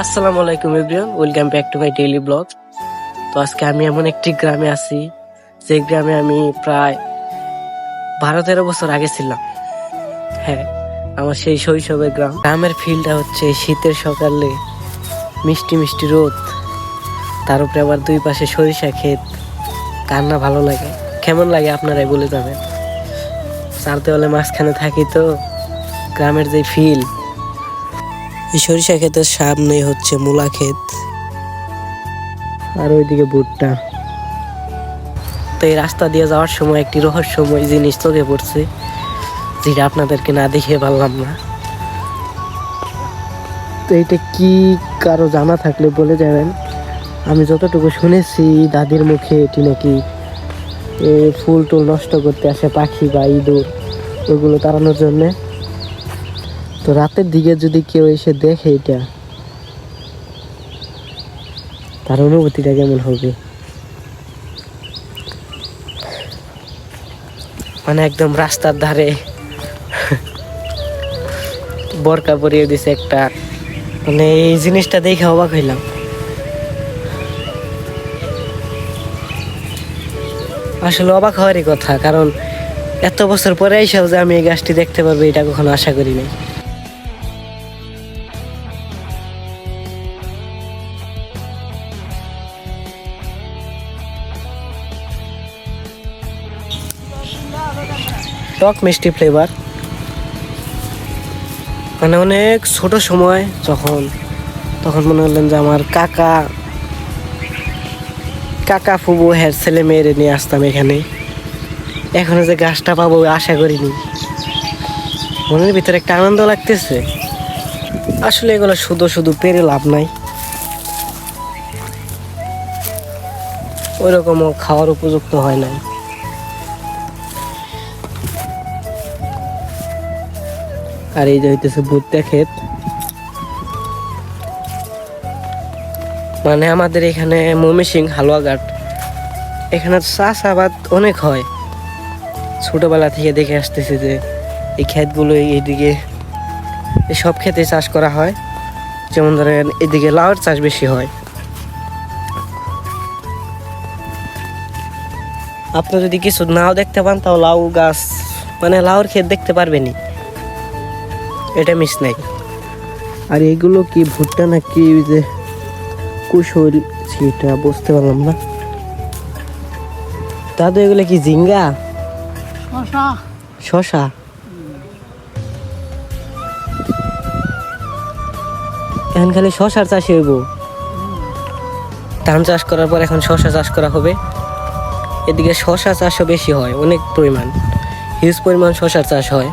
আসসালামু আলাইকুম everyone, welcome back to my daily blog. তো আজকে আমি এমন একটি গ্রামে আছি যে গ্রামে আমি প্রায় 12-13 বছর আগে ছিলাম। হ্যাঁ, আমার সেই শৈশবের গ্রাম। গ্রামের ফিলটা হচ্ছে শীতের সকালে মিষ্টি মিষ্টি রোদ, তার উপরে আবার দুই পাশে সরিষা ক্ষেত। কার না ভালো লাগে? কেমন লাগে আপনারাই বলে যাবেন। চার দেওয়ালে মাঝখানে থাকি তো গ্রামের যে ফিল। এই সরিষা ক্ষেতের সামনে হচ্ছে মূলা ক্ষেত, আর ওইদিকে ভুট্টা। তো এই রাস্তা দিয়ে যাওয়ার সময় একটি রহস্যময় জিনিস চোখে পড়ছে, যেটা আপনাদেরকে না দেখিয়ে পারলাম না। তো এটা কি কারো জানা থাকলে বলে যাবেন। আমি যতটুকু শুনেছি দাদির মুখে এটি নাকি ফুল টুল নষ্ট করতে আসে পাখি বা ইঁদুর, ওইগুলো তাড়ানোর জন্যে। তো রাতের দিকে যদি কেউ এসে দেখে এটা, তার অনুভূতিটা কেমন হবে? মানে একদম রাস্তার ধারে বরকা পরিয়ে দিছে একটা। মানে এই জিনিসটা দেখে অবাক হইলাম। আসলে অবাক হওয়ারই কথা, কারণ এত বছর পরে এসেও যে আমি এই গাছটি দেখতে পারবো এটা কখনো আশা করি নাই। টক মিষ্টি ফ্লেভার। মানে অনেক ছোট সময় তখন মনে হলেন যে আমার কাকা ফুবু হ্যার ছেলে মেয়েরে নিয়ে আসতাম এখানে। এখনো যে গাছটা পাবো আশা করিনি। মনের ভিতরে একটা আনন্দ লাগতেছে। আসলে এগুলো শুধু শুধু পেরে লাভ নাই, ওই রকমও খাওয়ার উপযুক্ত হয় নাই। আর এই যে হইতেছে ভুট্টা ক্ষেত। মানে আমাদের এখানে ময়মনসিং হালুয়াঘাট, এখানে চাষাবাদ অনেক হয়। ছোটবেলা থেকে দেখে আসতেছি যে এই ক্ষেতগুলো এইদিকে সব ক্ষেতে চাষ করা হয়। যেমন ধরেন এদিকে লাউয়ের চাষ বেশি হয়। আপনি যদি কিছু নাও দেখতে পান তাও লাউ গাছ, মানে লাউর ক্ষেত দেখতে পারবেনই, এটা মিস নাই। আর এগুলো কি ভুট্টা নাকি যে কুশল, সেটা বুঝতে পারলাম না। দাদু এগুলো কি ঝিঙ্গা? শশা। এখন খালি শশার চাষই হইব। ধান চাষ করার পর এখন শশা চাষ করা হবে। এদিকে শশা চাষও বেশি হয়, অনেক পরিমাণ, হিউজ পরিমাণ শশার চাষ হয়।